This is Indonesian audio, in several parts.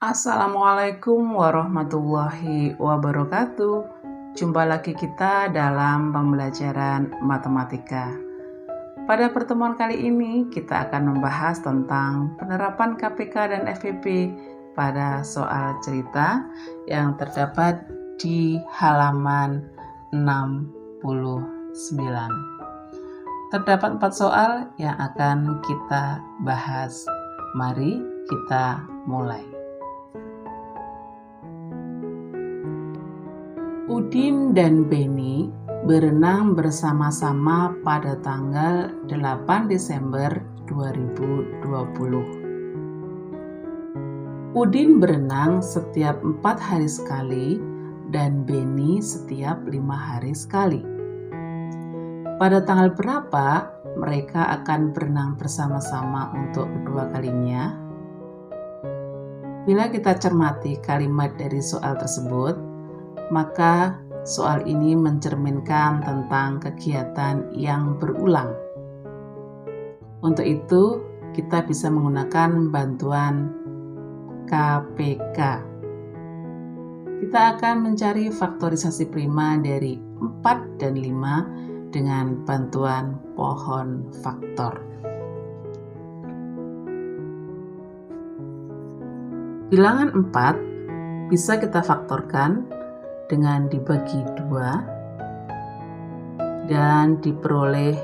Assalamualaikum warahmatullahi wabarakatuh. Jumpa lagi kita dalam pembelajaran matematika. Pada pertemuan kali ini kita akan membahas tentang penerapan KPK dan FPP pada soal cerita yang terdapat di halaman 69. Terdapat 4 soal yang akan kita bahas. Mari kita mulai. Udin dan Beni berenang bersama-sama pada tanggal 8 Desember 2020. Udin berenang setiap 4 hari sekali dan Beni setiap 5 hari sekali. Pada tanggal berapa mereka akan berenang bersama-sama untuk kedua kalinya? Bila kita cermati kalimat dari soal tersebut, maka soal ini mencerminkan tentang kegiatan yang berulang. Untuk itu, kita bisa menggunakan bantuan KPK. Kita akan mencari faktorisasi prima dari 4 dan 5 dengan bantuan pohon faktor. Bilangan 4 bisa kita faktorkan dengan dibagi 2 dan diperoleh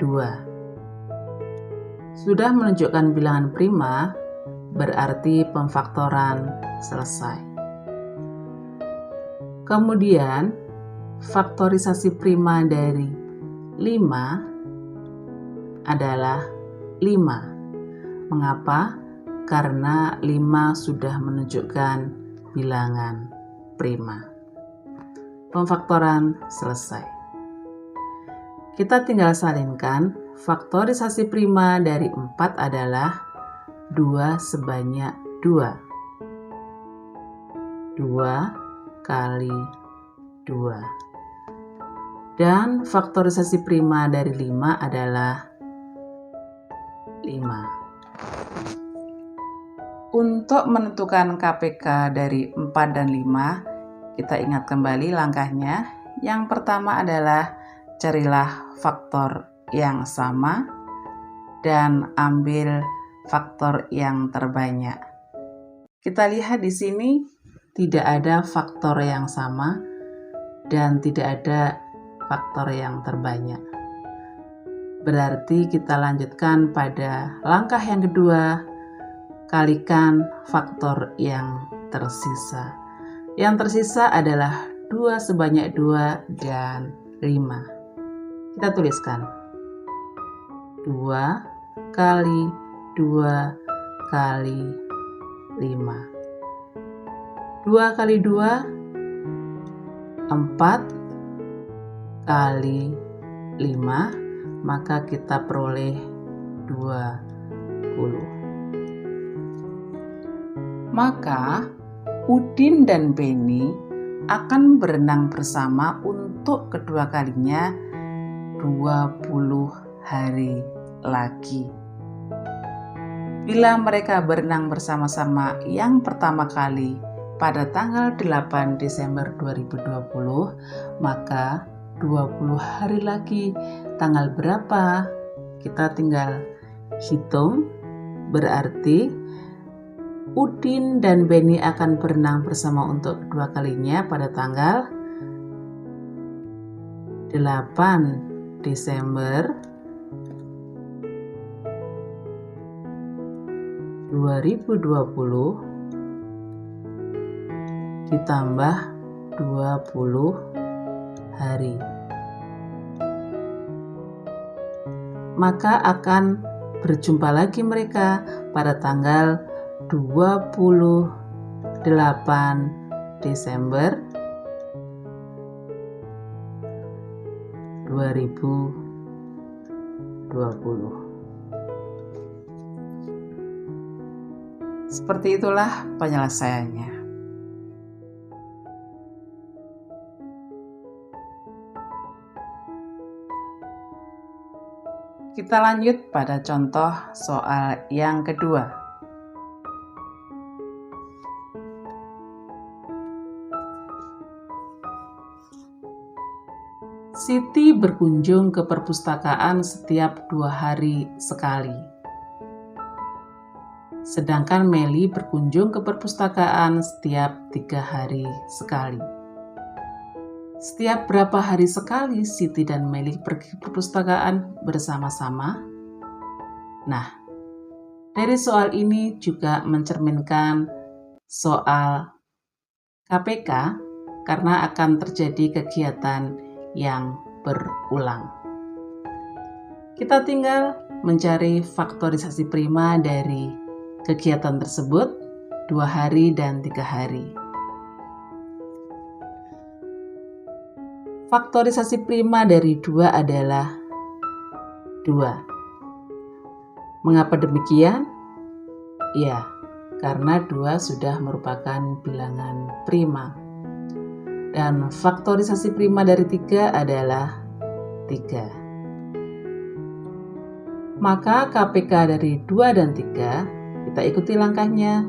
2. Sudah menunjukkan bilangan prima, berarti pemfaktoran selesai. Kemudian, faktorisasi prima dari 5 adalah 5. Mengapa? Karena 5 sudah menunjukkan bilangan prima. Pemfaktoran selesai. Kita tinggal salinkan. Faktorisasi prima dari 4 adalah 2 sebanyak 2. 2 kali 2. Dan faktorisasi prima dari 5 adalah 5. Untuk menentukan KPK dari 4 dan 5, kita ingat kembali langkahnya. Yang pertama adalah carilah faktor yang sama dan ambil faktor yang terbanyak. Kita lihat di sini tidak ada faktor yang sama dan tidak ada faktor yang terbanyak. Berarti kita lanjutkan pada langkah yang kedua, kalikan faktor yang tersisa. Yang tersisa adalah 2 sebanyak 2 dan 5. Kita tuliskan 2 kali 2 kali 5. 2 kali 2, 4 kali 5, maka kita peroleh 20. Maka Udin dan Beni akan berenang bersama untuk kedua kalinya 20 hari lagi. Bila mereka berenang bersama-sama yang pertama kali pada tanggal 8 Desember 2020, maka 20 hari lagi tanggal berapa? Kita tinggal hitung, berarti Udin dan Beni akan berenang bersama untuk kedua kalinya pada tanggal 8 Desember 2020 ditambah 20 hari. Maka akan berjumpa lagi mereka pada tanggal 28 Desember 2020. Seperti itulah penyelesaiannya. Kita lanjut pada contoh soal yang kedua. Siti berkunjung ke perpustakaan setiap 2 hari sekali. Sedangkan Meli berkunjung ke perpustakaan setiap 3 hari sekali. Setiap berapa hari sekali Siti dan Meli pergi ke perpustakaan bersama-sama? Nah, dari soal ini juga mencerminkan soal KPK karena akan terjadi kegiatan yang berulang. Kita tinggal mencari faktorisasi prima dari kegiatan tersebut 2 hari dan 3 hari. Faktorisasi prima dari 2 adalah 2. Mengapa demikian? Ya, karena 2 sudah merupakan bilangan prima. Dan faktorisasi prima dari 3 adalah 3. Maka KPK dari 2 dan 3, kita ikuti langkahnya.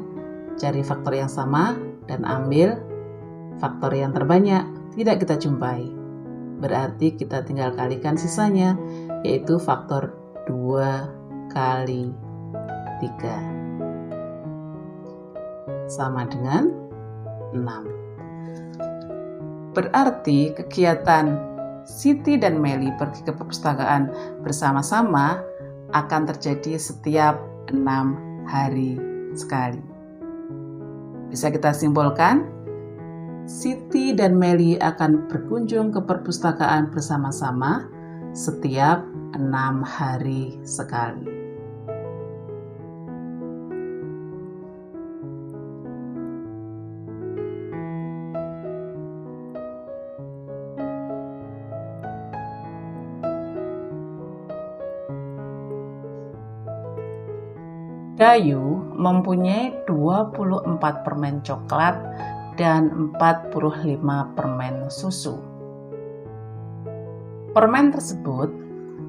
Cari faktor yang sama dan ambil faktor yang terbanyak, tidak kita jumpai. Berarti kita tinggal kalikan sisanya, yaitu faktor 2 kali 3. Sama dengan 6. Berarti kegiatan Siti dan Meli pergi ke perpustakaan bersama-sama akan terjadi setiap 6 hari sekali. Bisa kita simpulkan, Siti dan Meli akan berkunjung ke perpustakaan bersama-sama setiap 6 hari sekali. Dayu mempunyai 24 permen coklat dan 45 permen susu. Permen tersebut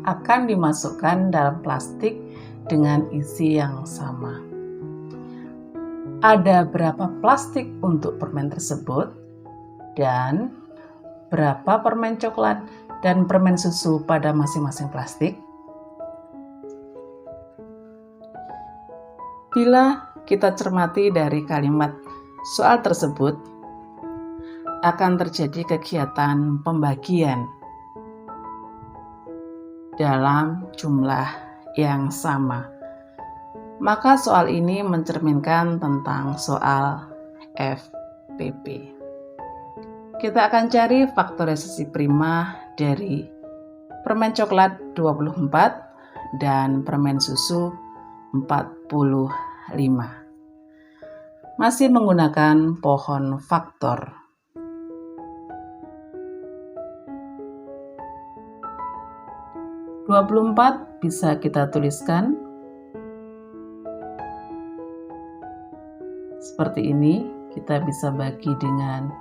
akan dimasukkan dalam plastik dengan isi yang sama. Ada berapa plastik untuk permen tersebut dan berapa permen coklat dan permen susu pada masing-masing plastik? Bila kita cermati dari kalimat soal tersebut, akan terjadi kegiatan pembagian dalam jumlah yang sama. Maka soal ini mencerminkan tentang soal FPP. Kita akan cari faktorisasi prima dari permen coklat 24 dan permen susu 45. Masih menggunakan pohon faktor. Dua puluh 24 bisa kita tuliskan seperti ini. Kita bisa bagi dengan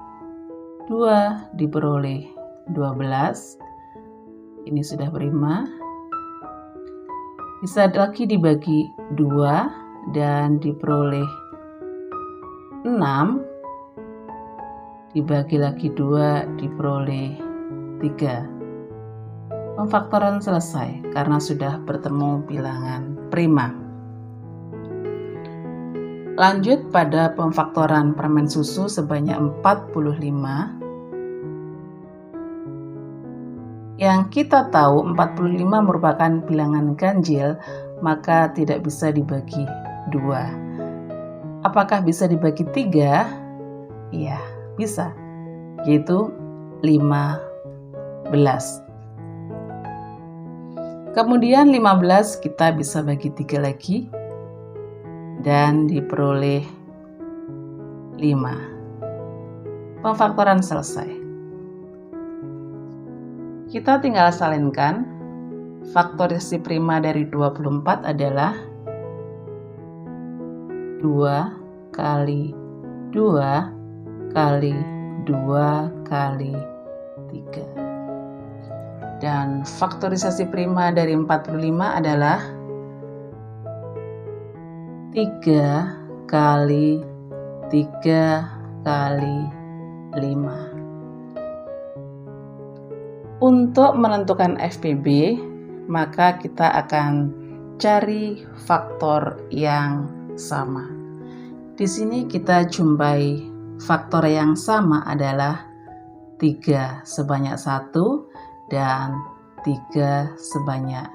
2 diperoleh 12. Ini sudah prima. Bisa lagi dibagi 2 dan diperoleh 6. Dibagi lagi 2 diperoleh 3. Pemfaktoran selesai karena sudah bertemu bilangan prima. Lanjut pada pemfaktoran permen susu sebanyak 45. Yang kita tahu 45 merupakan bilangan ganjil, maka tidak bisa dibagi 2. Apakah bisa dibagi 3? Iya, bisa, yaitu 15. Kemudian 15 kita bisa bagi 3 lagi dan diperoleh 5. Pemfaktoran selesai. Kita tinggal salinkan. Faktorisasi prima dari 24 adalah 2 kali 2 kali 2 kali 3. Dan faktorisasi prima dari 45 adalah 3 kali 3 kali 5. Untuk menentukan FPB, maka kita akan cari faktor yang sama. Di sini kita jumpai faktor yang sama adalah 3 sebanyak 1 dan 3 sebanyak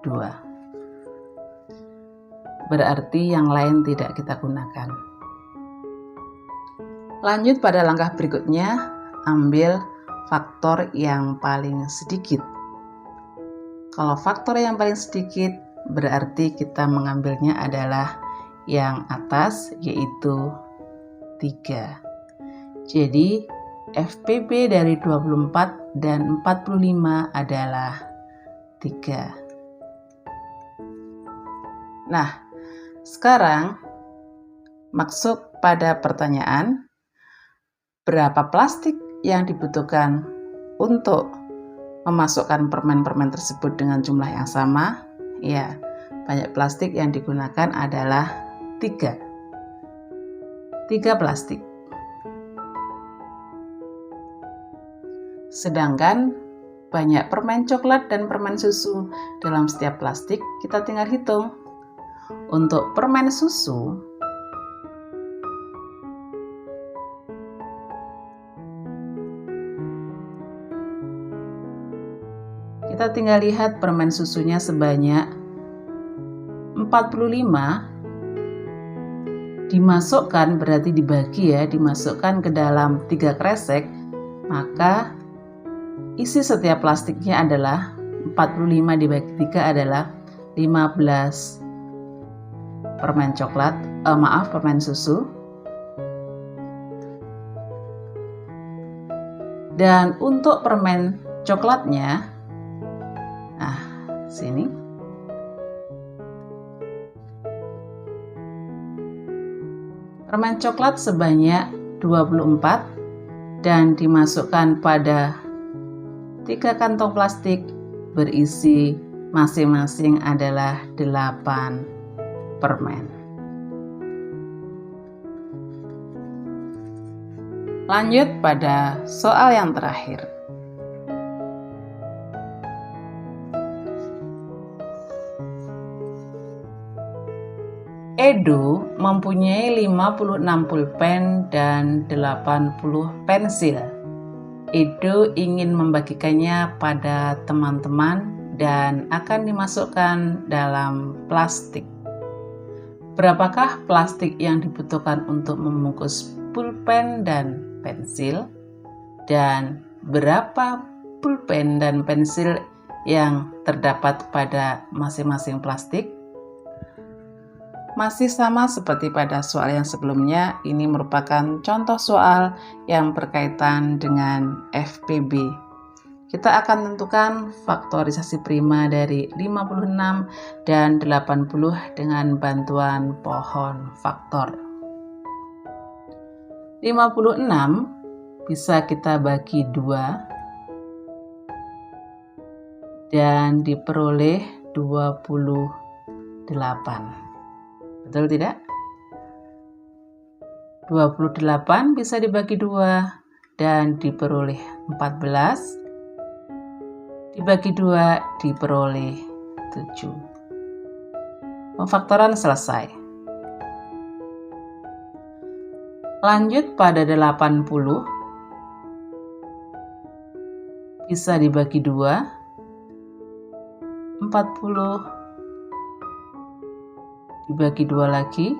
2. Berarti yang lain tidak kita gunakan. Lanjut pada langkah berikutnya, ambil faktor yang paling sedikit. Kalau faktor yang paling sedikit, berarti kita mengambilnya adalah yang atas, yaitu 3. Jadi, FPB dari 24 dan 45 adalah 3. Nah, sekarang masuk pada pertanyaan, berapa plastik yang dibutuhkan untuk memasukkan permen-permen tersebut dengan jumlah yang sama? Ya, banyak plastik yang digunakan adalah 3 plastik. Sedangkan banyak permen coklat dan permen susu dalam setiap plastik, kita tinggal hitung. Untuk permen susu, kita tinggal lihat permen susunya sebanyak 45, dimasukkan berarti dibagi ya, dimasukkan ke dalam 3 kresek, maka isi setiap plastiknya adalah 45 dibagi 3 adalah 15 permen permen susu. Dan untuk permen coklatnya, sini. Permen coklat sebanyak 24 dan dimasukkan pada 3 kantong plastik berisi masing-masing adalah 8 permen. Lanjut pada soal yang terakhir. Edo mempunyai 56 pulpen dan 80 pensil. Edo ingin membagikannya pada teman-teman dan akan dimasukkan dalam plastik. Berapakah plastik yang dibutuhkan untuk membungkus pulpen dan pensil? Dan berapa pulpen dan pensil yang terdapat pada masing-masing plastik? Masih sama seperti pada soal yang sebelumnya, ini merupakan contoh soal yang berkaitan dengan FPB. Kita akan tentukan faktorisasi prima dari 56 dan 80 dengan bantuan pohon faktor. 56 bisa kita bagi 2 dan diperoleh 28. Betul tidak? 28 bisa dibagi 2 dan diperoleh 14. Dibagi 2 diperoleh 7. Pemfaktoran selesai. Lanjut pada 80. Bisa dibagi 2. 40 dibagi 2 lagi,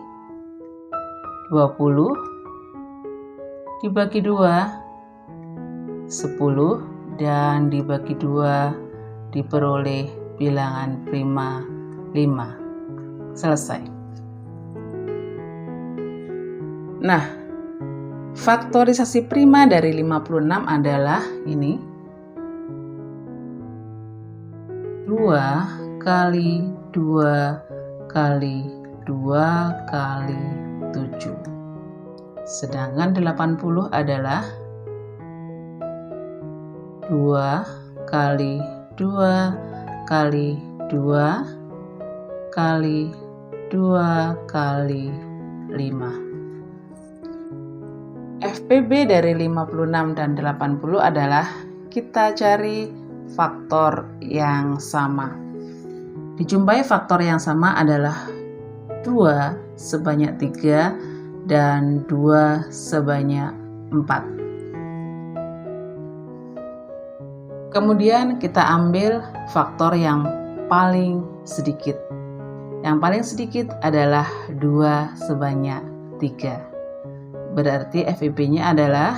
20 dibagi 2, 10 dan dibagi 2 diperoleh bilangan prima 5. Selesai. Nah, faktorisasi prima dari 56 adalah ini. 2 kali 2 kali 2 kali 7. Sedangkan 80 adalah 2 kali 2 kali 2 kali 2 kali 5. FPB dari 56 dan 80 adalah kita cari faktor yang sama. Dijumpai faktor yang sama adalah 2 sebanyak 3 dan 2 sebanyak 4. Kemudian kita ambil faktor yang paling sedikit. Yang paling sedikit adalah 2 sebanyak 3. Berarti FEB-nya adalah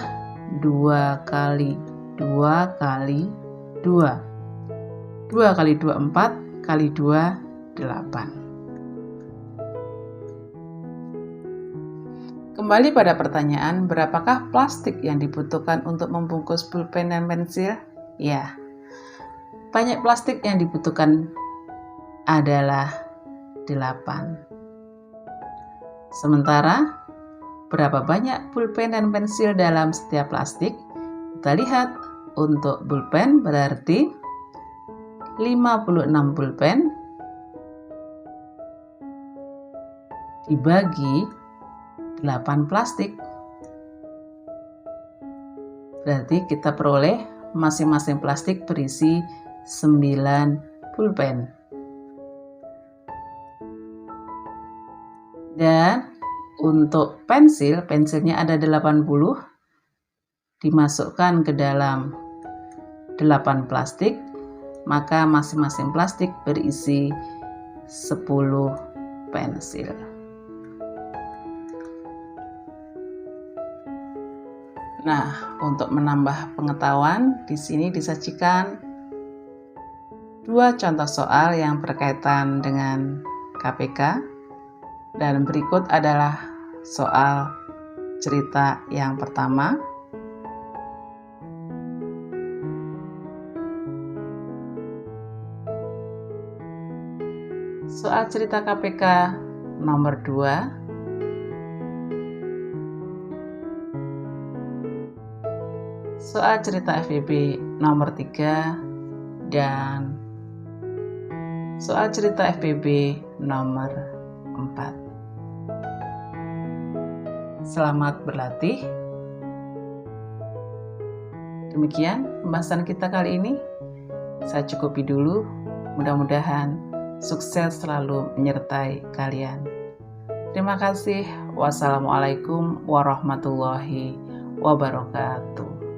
2 kali 2 kali 2. 2 kali 2, 4. Kali 2, 8. Kembali pada pertanyaan, berapakah plastik yang dibutuhkan untuk membungkus pulpen dan pensil? Ya, banyak plastik yang dibutuhkan adalah 8. Sementara, berapa banyak pulpen dan pensil dalam setiap plastik? Kita lihat, untuk pulpen berarti 56 pulpen dibagi 8 plastik. Berarti kita peroleh masing-masing plastik berisi 9 pulpen. Dan untuk pensil, pensilnya ada 80, dimasukkan ke dalam 8 plastik, maka masing-masing plastik berisi 10 pensil. Nah, untuk menambah pengetahuan, di sini disajikan 2 contoh soal yang berkaitan dengan KPK, dan berikut adalah soal cerita yang pertama. Soal cerita KPK nomor 2. Soal cerita FEB nomor 3 dan soal cerita FEB nomor 4. Selamat berlatih. Demikian pembahasan kita kali ini. Saya cukupi dulu. Mudah-mudahan sukses selalu menyertai kalian. Terima kasih. Wassalamualaikum warahmatullahi wabarakatuh.